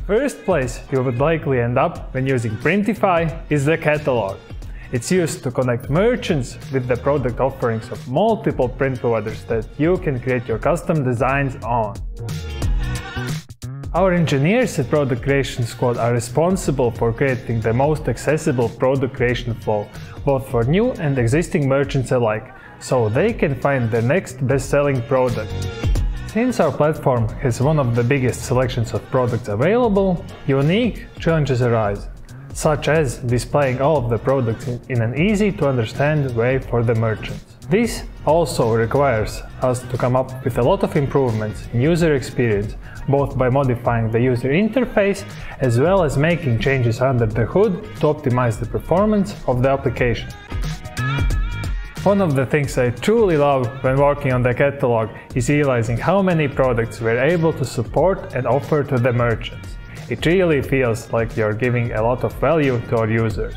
First place you would likely end up when using Printify is the catalog. It's used to connect merchants with the product offerings of multiple print providers that you can create your custom designs on. Our engineers at Product Creation Squad are responsible for creating the most accessible product creation flow, both for new and existing merchants alike, so they can find their next best-selling product. Since our platform has one of the biggest selections of products available, unique challenges arise, such as displaying all of the products in an easy-to-understand way for the merchants. This also requires us to come up with a lot of improvements in user experience, both by modifying the user interface as well as making changes under the hood to optimize the performance of the application. One of the things I truly love when working on the catalog is realizing how many products we're able to support and offer to the merchants. It really feels like you're giving a lot of value to our users.